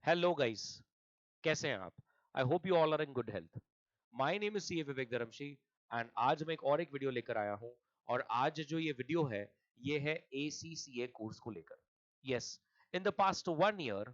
Hello guys, कैसे हैं आप? I hope you all are in good health. My name is C A Vivek Dharmshi and आज मैं एक वीडियो लेकर आया हूं। और आज जो ये वीडियो है ये है ACCA कोर्स को लेकर। Yes, in the past 1 year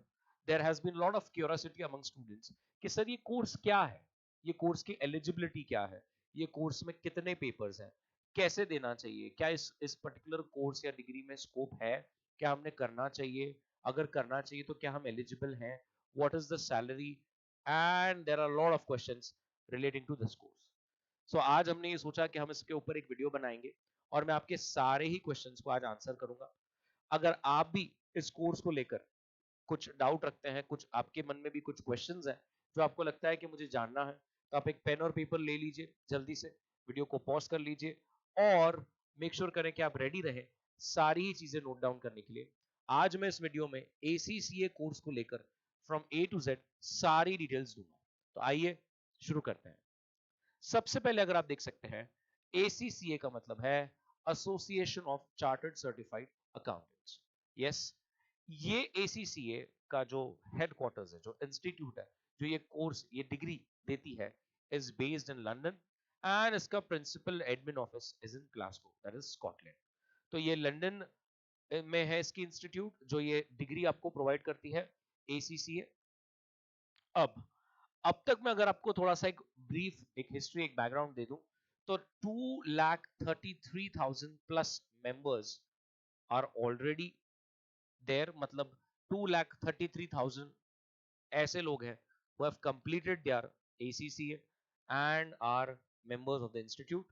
there has been lot of curiosity among students कि सर ये कोर्स क्या है, ये कोर्स की एलिजिबिलिटी क्या है, ये कोर्स में कितने पेपर्स हैं, कैसे देना चाहिए, क्या इस पर्टिकुलर कोर्स या डिग्री में स्कोप है, क्या हमने करना चाहिए, अगर करना चाहिए तो क्या हम एलिजिबल हैं, what is the salary, and there are a lot of questions relating to this course. So आज हमने ये सोचा कि हम इसके ऊपर एक वीडियो बनाएंगे और मैं आपके सारे ही क्वेश्चंस को आज आंसर करूंगा। अगर आप भी इस कोर्स को लेकर कुछ डाउट रखते हैं, कुछ आपके मन में भी कुछ क्वेश्चंस हैं जो आपको लगता है कि मुझे जानना है, तो आप एक पेन और पेपर ले लीजिए, जल्दी से वीडियो को पॉज कर लीजिए और मेक श्योर करें कि आप रेडी रहे सारी ही चीजें नोट डाउन करने के लिए। आज मैं इस वीडियो में ACCA कोर्स को लेकर फ्रॉम A to Z सारी डिटेल्स दूंगा। तो आइए शुरू करते हैं। सबसे पहले अगर आप देख सकते हैं, ACCA का मतलब है association of chartered certified accountants. Yes, ये ACCA का जो हेडक्वार्टर्स है, जो इंस्टीट्यूट है, जो ये कोर्स, ये डिग्री देती है, is based in London and इसका principal admin office is in Glasgow, that is Scotland. तो ये लंदन में है इसकी इंस्टीट्यूट जो ये डिग्री आपको प्रोवाइड करती है, ACCA। अब तक मैं अगर आपको थोड़ा सा एक ब्रीफ, एक हिस्ट्री, एक बैकग्राउंड दे दूं, तो 2,33,000 plus members are already there. मतलब 2,33,000 ऐसे लोग हैं who have completed their ACCA and are members of the institute.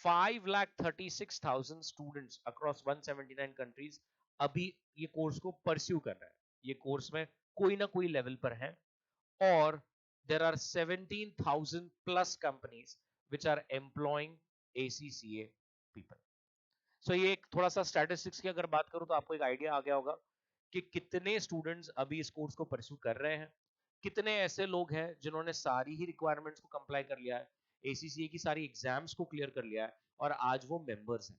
5,36,000 students across 179 countries अभी ये कोर्स को परस्यू कर रहे हैं, ये कोर्स में कोई ना कोई लेवल पर है। और there are 17,000 plus companies which are employing ACCA people. So ये एक थोड़ा सा स्टैटिस्टिक्स की अगर बात करूं तो आपको एक आइडिया आ गया होगा कि कितने स्टूडेंट्स अभी इस कोर्स को परस्यू कर रहे हैं, कितने ऐसे लोग हैं जिन्होंने सारी ही रिक्वायरमेंट्स को कंप्लाई कर लिया है, ACCA की सारी एग्जाम्स को क्लियर कर लिया है और आज वो मेंबर्स हैं।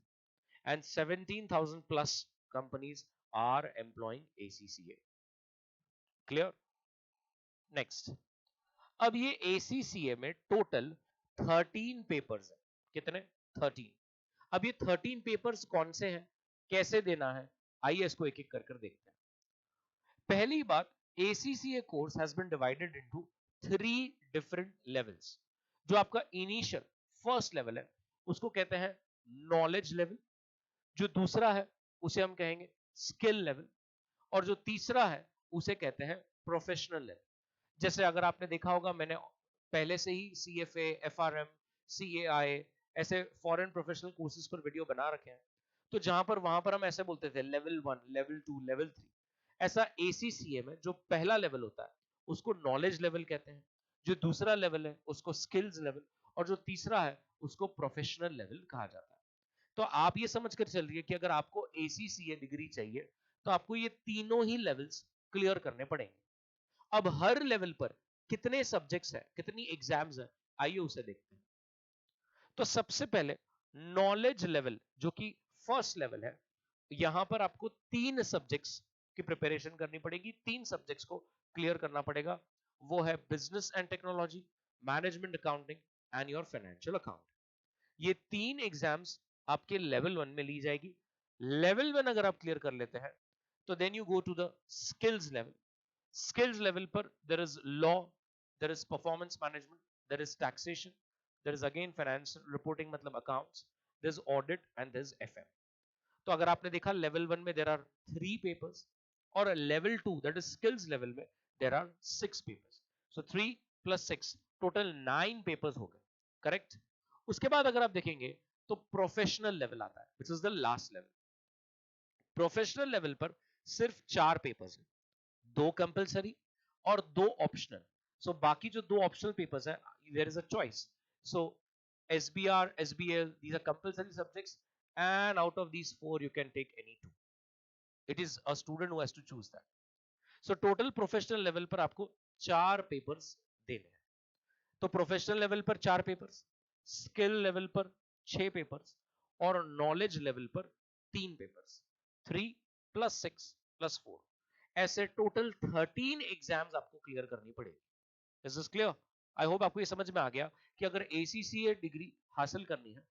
And 17,000 plus companies are employing ACCA। Clear? Next, अब ये ACCA में टोटल 13 पेपर्स है। कितने? 13। अब ये 13 पेपर्स कौन से हैं, कैसे देना है, आइए इसको एक एक कर कर देखते हैं। पहली बात, ACCA course has been divided into 3 different levels. जो आपका इनिशियल फर्स्ट लेवल है उसको कहते हैं नॉलेज लेवल, जो दूसरा है उसे हम कहेंगे स्किल लेवल, और जो तीसरा है उसे कहते हैं प्रोफेशनल लेवल। जैसे अगर आपने देखा होगा, मैंने पहले से ही CFA, FRM, CAI ऐसे फॉरेन प्रोफेशनल कोर्सेज पर वीडियो बना रखे हैं। तो जहां पर वहां पर हम ऐसे बोलते थे लेवल 1, लेवल 2, लेवल 3। ऐसा ACCA में जो पहला लेवल होता है उसको नॉलेज लेवल कहते हैं, जो दूसरा लेवल है उसको स्किल्स लेवल, और जो तीसरा है उसको प्रोफेशनल लेवल कहा जाता है। तो आप ये समझ कर चलिए कि अगर आपको ACCA डिग्री चाहिए तो आपको ये तीनों ही लेवल्स क्लियर करने पड़ेंगे। अब हर लेवल पर कितने सब्जेक्ट्स हैं, कितनी एग्जाम्स हैं, आइए उसे देखते हैं। तो सबसे पहले नॉलेज लेवल जो कि फर्स्ट लेवल है, यहां पर आपको 3 सब्जेक्ट्स की प्रिपरेशन करनी पड़ेगी, 3 सब्जेक्ट्स को क्लियर करना पड़ेगा। वो है business and technology, management accounting and your financial account. ये 3 एग्जाम्स आपके लेवल 1 में ली जाएगी। लेवल 1 अगर आप क्लियर कर लेते हैं तो then you go to the skills level. Skills level पर there is law, there is performance management, there is taxation, there is again financial reporting मतलब accounts, there is audit and there is FM। तो अगर आपने देखा level 1 में there are 3 papers और level 2 that is skills level में there are 6 papers. So 3 plus 6 total 9 papers हो गए। करेक्ट? उसके बाद अगर आप देखेंगे तो प्रोफेशनल लेवल आता है which is the last level. Professional level पर सिर्फ 4 पेपर्स हैं, 2 कंपलसरी और 2 ऑप्शनल। सो बाकी जो 2 ऑप्शनल पेपर्स हैं, there is a choice. So SBR, SBL, these are compulsory subjects, and out of these 4 you can take any 2. It is a student who has to choose that. So total professional level पर आपको 4 papers देने हैं। तो professional level पर 4 papers, skill level पर 6 papers और knowledge level पर 3 papers. 3 plus 6 plus 4, ऐसे टोटल 13 एग्जाम्स आपको क्लियर करनी पड़ेगी. Is this clear? I hope आपको ये समझ में आ गया कि अगर ACCA डिग्री हासिल करनी है,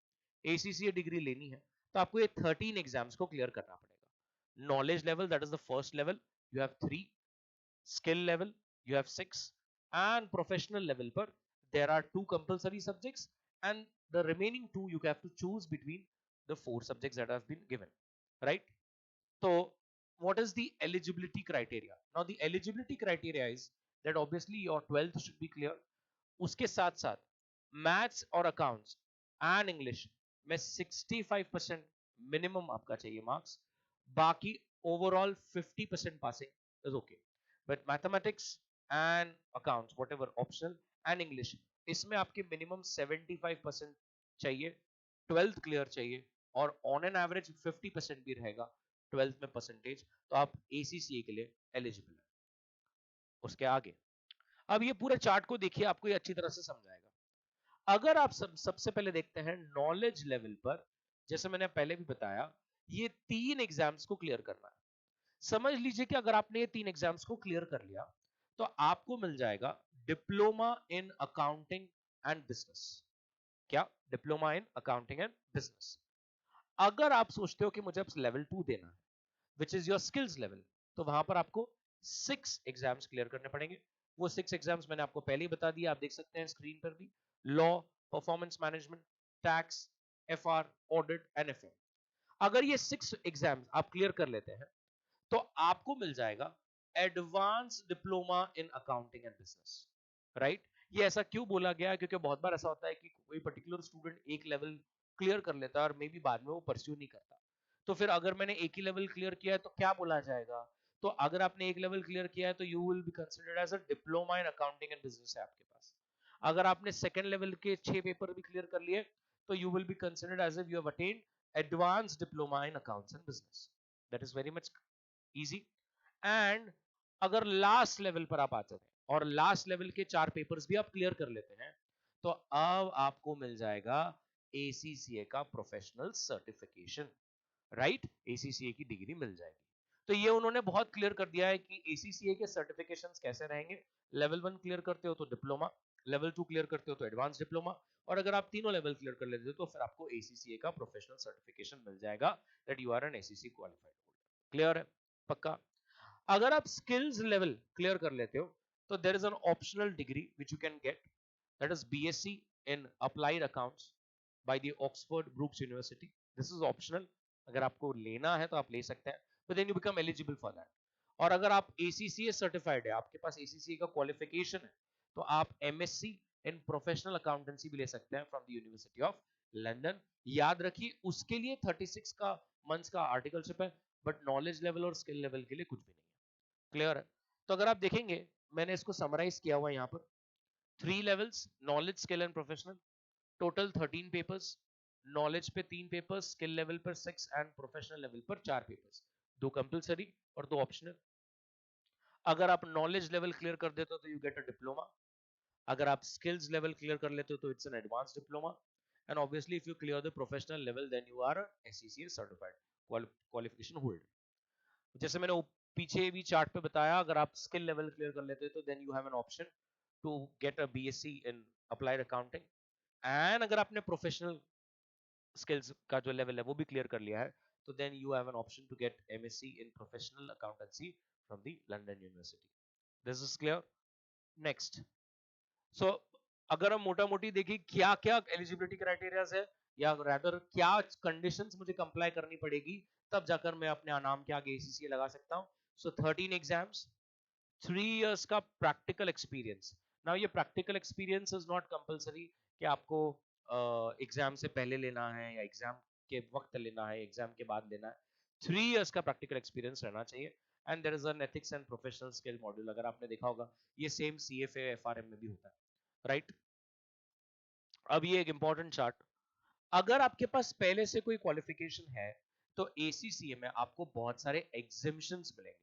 ACCA डिग्री लेनी है, तो आपको ये 13 एग्जाम्स को क्लियर करना पड़ेगा. Knowledge level, that is the first level, you have 3. Skill level, you have 6, and professional level पर there are 2 compulsory subjects, and the remaining 2 you have to choose between the 4 subjects that have been given, right? So what is the eligibility criteria? Now the eligibility criteria is that obviously your 12th should be clear. उसके साथ साथ maths और accounts and English में 65% minimum आपका चाहिए marks. बाकी overall 50% passing is okay. But mathematics and accounts what ever optional, and English इसमें आपके मिनिमम 75% चाहिए, 12th क्लियर चाहिए, और ऑन एन एवरेज 50% भी रहेगा 12th में परसेंटेज, तो आप ACCA के लिए एलिजिबल है. उसके आगे अब ये पूरा चार्ट को देखिए, आपको ये अच्छी तरह से समझाएगा. अगर आप सबसे पहले देखते हैं नॉलेज लेवल पर, जैसे मैंने पहले भी बताया, ये 3 एग्जाम्स को क्लियर करना है. समझ लीजिए कि अगर आपने ये 3 एग्जाम्स को क्लियर कर लिया तो आपको मिल जाएगा diploma in accounting and business. क्या? Diploma in accounting and business. अगर आप सोचते हो कि मुझे अब लेवल 2 देना है, which is your skills level, तो वहां पर आपको 6 एग्जाम्स क्लियर करने पड़ेंगे. वो 6 एग्जाम्स मैंने आपको पहले ही बता दिया, आप देख सकते हैं स्क्रीन पर भी. Law, performance management, tax, FR, audit, NFA. अगर ये 6 एग्जाम्स आप क्लियर कर लेते हैं तो आपको मिल जाएगा advance diploma in accounting and business, right? ये ऐसा क्यों बोला गया? क्योंकि बहुत बार ऐसा होता है कि कोई पर्टिकुलर स्टूडेंट एक लेवल क्लियर कर लेता है और मे बी बाद में वो परस्यू नहीं करता. तो फिर अगर मैंने एक ही लेवल क्लियर किया है तो क्या बोला जाएगा? तो अगर आपने एक लेवल क्लियर किया है तो you will be considered as a diploma in accounting and business है आपके पास. अगर आपने सेकंड लेवल के 6 पेपर भी क्लियर कर लिए तो you will be considered as if you have attend advance diploma in accounts and business. That is very much easy. And अगर लास्ट लेवल पर आप आते हैं और लास्ट लेवल के 4 पेपर्स भी आप क्लियर कर लेते हैं तो अब आपको मिल जाएगा ACCA का प्रोफेशनल सर्टिफिकेशन, राइट? ACCA की डिग्री मिल जाएगी. तो ये उन्होंने बहुत क्लियर कर दिया है कि ACCA के सर्टिफिकेशंस कैसे रहेंगे. लेवल 1 क्लियर करते हो तो डिप्लोमा, लेवल 2 क्लियर करते हो तो एडवांस डिप्लोमा, और अगर आप तीनों लेवल क्लियर कर लेते हो तो फिर आपको ACCA का प्रोफेशनल सर्टिफिकेशन मिल जाएगा that you are an ACCA qualified holder. Clear है? पक्का? अगर आप स्किल्स लेवल क्लियर कर लेते हो तो there is an optional degree which you can get, that is BSc in applied accounts by the Oxford Brookes university. This is optional. अगर आपको लेना है तो आप ले सकते हैं, but then you become eligible for that. और अगर आप ACCA सर्टिफाइड है, आपके पास ACCA का क्वालिफिकेशन है, तो आप MSc इन प्रोफेशनल अकाउंटेंसी भी ले सकते हैं from the university of London. याद रखिए उसके लिए 36 का मंथ्स का आर्टिकलशिप है, बट नॉलेज लेवल और स्किल लेवल के लिए कुछ भी नहीं है. क्लियर है? तो अगर आप देखेंगे मैंने इसको समराइज किया हुआ यहाँ पर. 3 levels, knowledge, skill and professional, total 13 papers. Knowledge पे 3 पेपर्स, स्किल लेवल पर 6 एंड प्रोफेशनल लेवल पर 4 पेपर्स, 2 कंपलसरी और 2 ऑप्शनल. अगर आप नॉलेज लेवल क्लियर कर देते हो तो यू गेट अ डिप्लोमा. अगर आप स्किल्स लेवल क्लियर कर लेते हो तो it's an advance diploma. And obviously if you clear the professional level then you are ACCA certified qualification holder. जैसे मैंने पीछे भी चार्ट पे बताया, अगर आप स्किल लेवल क्लियर कर लेते हो तो then you have an option to get a BSc in applied accounting. And अगर आपने प्रोफेशनल स्किल्स का जो लेवल है वो भी क्लियर कर लिया है तो then you have an option to get MSc in professional accountancy from the London university. This is clear? Next. So अगर हम मोटा मोटी देखिए क्या क्या एलिजिबिलिटी क्राइटेरियाज है, या रादर क्या कंडीशंस मुझे कंप्लाई करनी पड़ेगी, तब जाकर मैं अपने नाम के आगे ACCA लगा सकता हूं. सो 13 एग्जाम्स, 3 years का प्रैक्टिकल एक्सपीरियंस. नाउ ये practical experience is not compulsory कि आपको एग्जाम से पहले लेना है या एग्जाम के वक्त लेना है, एग्जाम के बाद लेना है. 3 years का प्रैक्टिकल एक्सपीरियंस रहना चाहिए. And there is an ethics and professional skill module. अगर आपने देखा होगा ये सेम CFA FRM में भी होता है, राइट? अब ये एक इंपॉर्टेंट चार्ट. अगर आपके पास पहले से कोई क्वालिफिकेशन है तो ACCA में आपको बहुत सारे एग्जिबिशंस मिलेंगे,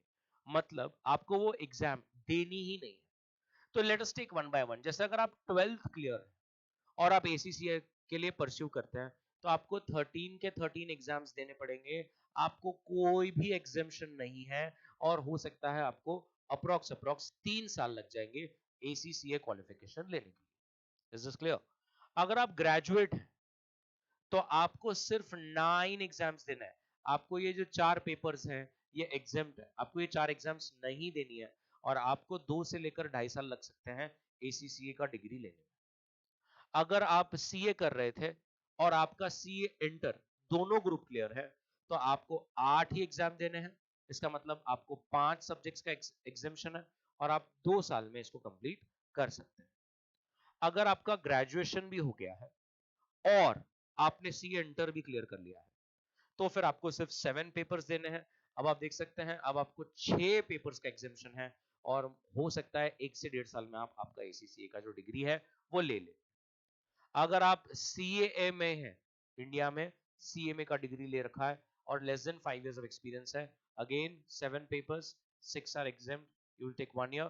मतलब आपको वो एग्जाम देनी ही नहीं है. तो let us take one by one. जैसे अगर आप 12th क्लियर है और आप ACCA के लिए परस्यू करते हैं तो आपको 13 के 13 एग्जाम्स देने पड़ेंगे. आपको कोई भी एग्जामिशन नहीं है और हो सकता है आपको अप्रोक्स 3 साल लग जाएंगे ACCA क्वालिफिकेशन लेने के लिए। Is this clear? अगर आप ग्रेजुएट हैं तो आपको सिर्फ 9 एग्जाम्स देना है। आपको ये जो 4 पेपर्स हैं ये एग्जाम्प्ट है, आपको ये 4 एग्जाम्स नहीं देनी है और आपको 2 से लेकर 2.5 साल लग सकते हैं ACCA का डिग्री लेने में। अगर आप CA कर रहे थे और आपका CA इंटर दोनों ग्रुप क्लियर है तो आपको 8 ही एग्जाम देने हैं। इसका मतलब आपको 5 सब्जेक्ट्स का एग्जामेशन है और आप 2 साल में इसको कंप्लीट कर सकते हैं। अगर आपका ग्रेजुएशन भी हो गया है और आपने CA इंटर भी क्लियर कर लिया है तो फिर आपको सिर्फ 7 पेपर्स देने हैं। अब आप देख सकते हैं अब आपको 6 पेपर्स का एग्जामेशन है और हो सकता है 1 से 1.5 साल में आप आपका ACCA का जो डिग्री है वो ले ले। अगर आप CA में हैं, इंडिया में CA में का डिग्री ले रखा है और less than 5 years of experience है, again 7 papers, 6 are exam, you will take 1 year।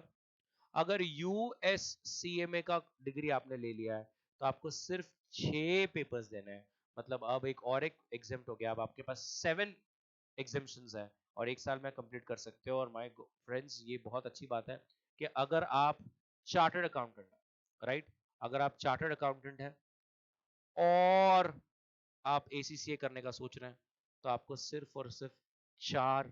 अगर USCMA का डिग्री आपने ले लिया है तो आपको सिर्फ 6 पेपर्स देने हैं। मतलब अब एक एग्जाम हो गया, अब आपके पास 7 एग्जाम्शंस है और 1 साल में कंप्लीट कर सकते हो। और माय फ्रेंड्स ये बहुत अच्छी बात है कि अगर आप चार्टर्ड अकाउंटेंट हैं, राइट, अगर आप चार्टर्ड अकाउंटेंट हैं और आप ACCA करने का सोच रहे हैं तो आपको सिर्फ और सिर्फ 4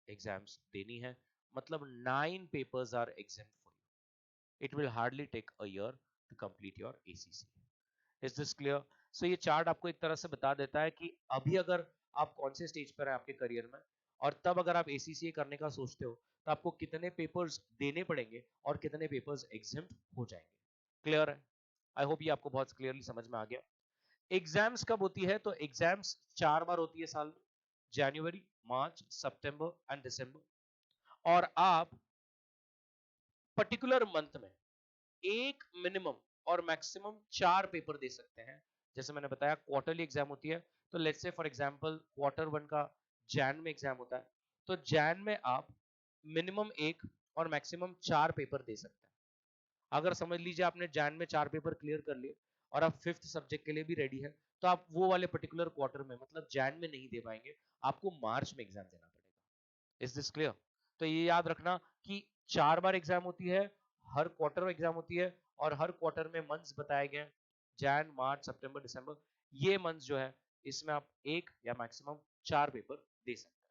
एग्जाम्स देनी है। मतलब 9 papers are exam for you. It will hardly take a year to complete your ACCA। Is this clear? So ये चार्ट आपको एक तरह से बता देता है कि अभी अगर आप कौन से स्टेज पर हैं आपके करियर में और तब अगर आप ACCA करने का सोचते हो तो आपको कितने पेपर्स देने पड़ेंगे और कितने पेपर्स एग्जाम हो जाएंगे। क्लियर है? आई होप ये आपको बहुत क्लियरली समझ में आ गया। एग्जाम्स कब होती है? तो एग्जाम्स 4 बार होती है साल में, जनवरी, मार्च, सितंबर एंड दिसंबर। और आप पर्टिकुलर मंथ में एक मिनिमम और मैक्सिमम 4 पेपर दे सकते हैं। जैसे मैंने बताया क्वार्टरली एग्जाम होती है तो let's say for example Q1 का जैन में एग्जाम होता है तो जैन में आप मिनिमम 1 और मैक्सिमम 4 पेपर दे सकते हैं। अगर समझ लीजिए आपने जैन में 4 पेपर क्लियर कर लिए और आप 5th सब्जेक्ट के लिए भी रेडी है तो आप वो वाले पर्टिकुलर क्वार्टर में मतलब जैन में नहीं दे पाएंगे, आपको मार्च में एग्जाम देना पड़ेगा। Is this clear? तो ये याद रखना कि 4 बार एग्जाम होती है, हर क्वार्टर में एग्जाम होती है और हर क्वार्टर में मंथ्स बताए गए हैं, जैन, मार्च, सितंबर, दिसंबर। ये मंथ्स जो है इसमें आप 1 या मैक्सिमम 4 पेपर दे सकते हैं।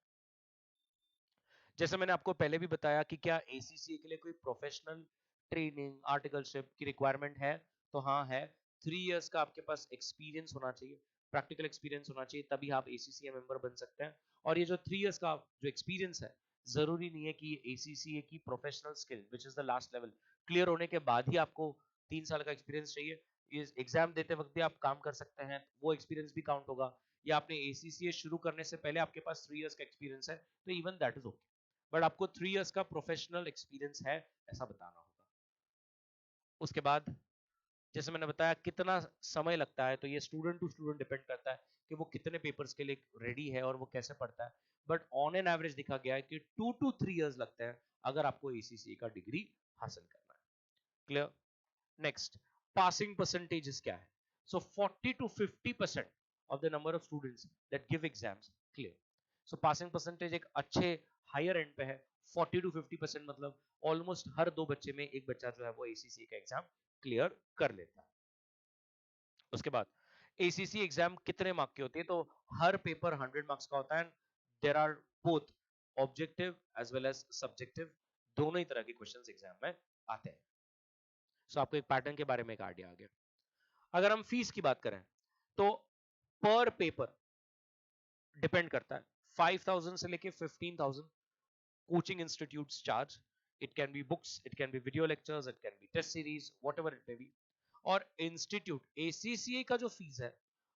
जैसे मैंने आपको पहले भी बताया कि क्या ACCA के लिए कोई प्रोफेशनल ट्रेनिंग आर्टिकलशिप की रिक्वायरमेंट है? तो हाँ है। 3 इयर्स का आपके पास एक्सपीरियंस होना चाहिए, प्रैक्टिकल एक्सपीरियंस होना चाहिए, तभी आप ACCA मेंबर बन सकते हैं। और ये जो 3 इयर्स का जो एक्सपीरियंस है जरूरी नहीं है कि ACCA की professional skill which is the last level clear होने के बाद ही आपको 3 साल का एक्सपीरियंस चाहिए। ये एग्जाम देते वक्त भी आप काम कर सकते हैं, वो एक्सपीरियंस भी काउंट होगा। या आपने ACCA शुरू करने से पहले आपके पास 3 इयर्स का एक्सपीरियंस है तो even that is okay, but आपको 3 इयर्स का प्रोफेशनल एक्सपीरियंस है ऐसा बताना होगा। उसके बाद जैसे मैंने बताया कितना समय लगता है तो ये स्टूडेंट टू स्टूडेंट डिपेंड करता है कि वो कितने पेपर्स के लिए रेडी है और वो कैसे पढ़ता है। बट ऑन एन एवरेज देखा गया है कि 2 to 3 इयर्स लगते हैं अगर आपको ACCA का डिग्री हासिल करना है। क्लियर? नेक्स्ट, पासिंग परसेंटेजेस क्या है? सो 40 to 50% of the number of students that give exams clear. So passing percentage एक अच्छे हायर एंड पे है। 40 to 50% मतलब ऑलमोस्ट हर 2 बच्चे में एक बच्चा जो है वो ACCA का एग्जाम क्लियर कर लेता है। उसके बाद ACCA एग्जाम कितने मार्क की होती है? तो हर पेपर 100 मार्क्स का होता है। There are both objective as well as subjective, दोनों ही तरह के क्वेश्चंस एग्जाम में आते हैं। सो आपको एक पैटर्न के बारे में एक आइडिया आ गया। अगर हम फीस की बात करें तो पर पेपर डिपेंड करता है 5,000 से लेके 15,000 coaching institutes charge. It can be books, it can be video lectures, it can be test series, whatever it may be. और इंस्टीट्यूट ACCA का जो फीस है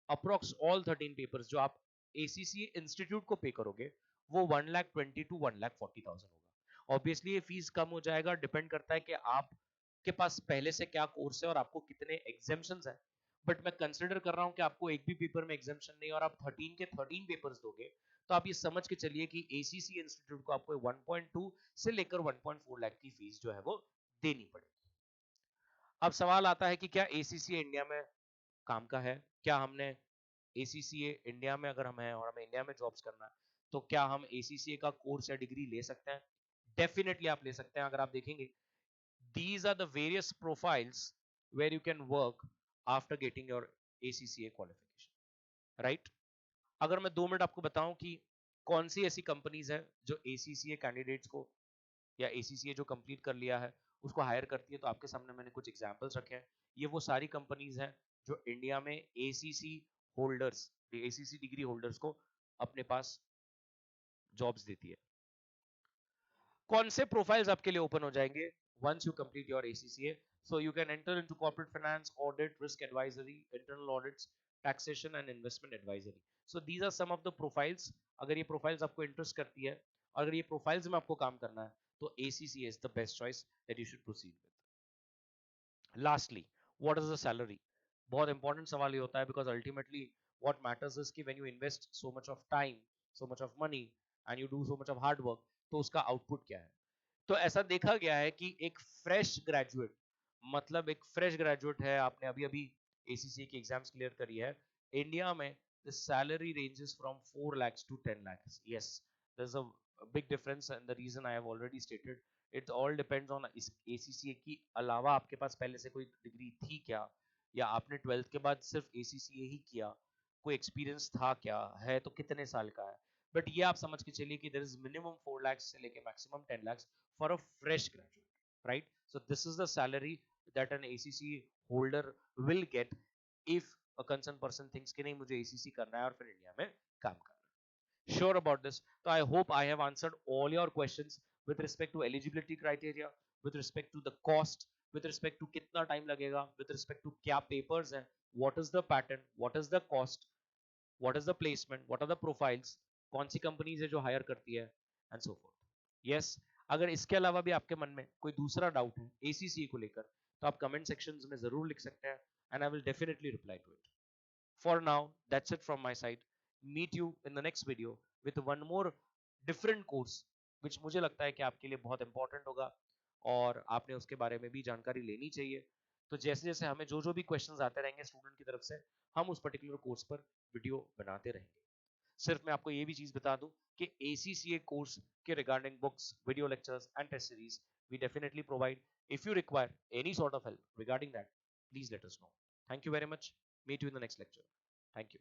अप्रोक्स ऑल 13 पेपर्स जो आप ACCA इंस्टीट्यूट को पे करोगे वो 1,20,000 to 1,40,000 होगा। ऑब्वियसली ये फीस कम हो जाएगा, डिपेंड करता है कि आप के पास पहले से क्या कोर्स है और आपको कितने एग्जाम्शंस है। बट मैं कंसिडर कर रहा हूं कि आपको एक भी पेपर में एग्जाम्शन नहीं और आप 13 के 13 पेपर्स दोगे तो आप ये समझ के चलिए कि ACCA इंस्टीट्यूट को आपको 1.2 से लेकर 1.4 लाख की फीस जो है वो देनी पड़ेगी। अब सवाल आता है कि क्या ACCA इंडिया में काम का है? क्या हमने ACCA इंडिया में अगर हम हैं और हमें इंडिया में जॉब्स करना है तो क्या हम ACCA का कोर्स या डिग्री ले सकते हैं? डेफिनेटली आप ले सकते हैं। अगर आप देखेंगे, these are the various profiles where you can work after getting your ACCA qualification, right? अगर मैं 2 मिनट आपको बताऊं कि कौन सी ऐसी कंपनीज है जो ACCA कैंडिडेट्स को या ACCA जो कंप्लीट कर लिया है उसको हायर करती है, तो आपके सामने मैंने कुछ एग्जांपल्स रखे हैं। ये वो सारी कंपनीज हैं जो इंडिया में ACC holders, ACC degree holders को अपने पास जॉब्स देती है। कौन से प्रोफाइल्स आपके लिए ओपन हो जाएंगे once you complete your ACCA? So you can enter into corporate finance, audit, risk advisory, internal audits, taxation and investment advisory. So these are some of the profiles. अगर ये profiles आपको interest करती है, अगर ये profiles में आपको काम करना है, तो ACCA is the best choice that you should proceed with. Lastly, what is the salary? बहुत important सवाल ये होता है, because ultimately what matters is कि when you invest so much of time, so much of money and you do so much of hard work, तो उसका output क्या है? तो ऐसा देखा गया है कि एक फ्रेश ग्रेजुएट, मतलब एक फ्रेश ग्रेजुएट है, आपने अभी अभी ACCA की एग्जाम्स क्लियर करी है, इंडिया में the salary ranges from 4 lakhs to 10 lakhs. Yes, there's a big difference and the reason I have already stated. It all depends on इस ACCA की अलावा आपके पास पहले से कोई डिग्री थी क्या, या आपने 12th के बाद सिर्फ ACCA ही किया, कोई एक्सपीरियंस था क्या, है तो कितने साल का है। बट ये आप समझ के चलिए कि देयर इज मिनिमम 4 lakhs से लेके maximum 10 lakhs for a fresh graduate, right? So this is the salary that an ACCA holder will get if a concerned person thinks कि नहीं मुझे ACC करना है और फिर इंडिया में काम करना है। Sure about this? So I hope I have answered all your questions with respect to eligibility criteria, with respect to the cost, with respect to कितना टाइम लगेगा, with respect to क्या papers हैं, what is the pattern, what is the cost, what is the placement, what are the profiles, कौन सी companies है जो higher करती है, and so fourth. Yes, अगर इसके अलावा भी आपके मन में कोई दूसरा डाउट है ACCA को लेकर, तो आप कमेंट सेक्शंस में जरूर लिख सकते हैं, and I will definitely reply to it. For now that's it from my side. Meet you in the next video with one more different course which मुझे लगता है कि आपके लिए बहुत इंपॉर्टेंट होगा और आपने उसके बारे में भी जानकारी लेनी चाहिए। तो जैसे जैसे हमें जो जो भी क्वेश्चंस आते रहेंगे स्टूडेंट की तरफ से, हम उस पर्टिकुलर कोर्स पर वीडियो बनाते रहेंगे। सिर्फ मैं आपको ये भी चीज बता दूं कि ACCA कोर्स के regarding books, video lectures and test series we definitely provide. If you require any sort of help regarding that, please let us know. Thank you very much. Meet you in the next lecture. Thank you.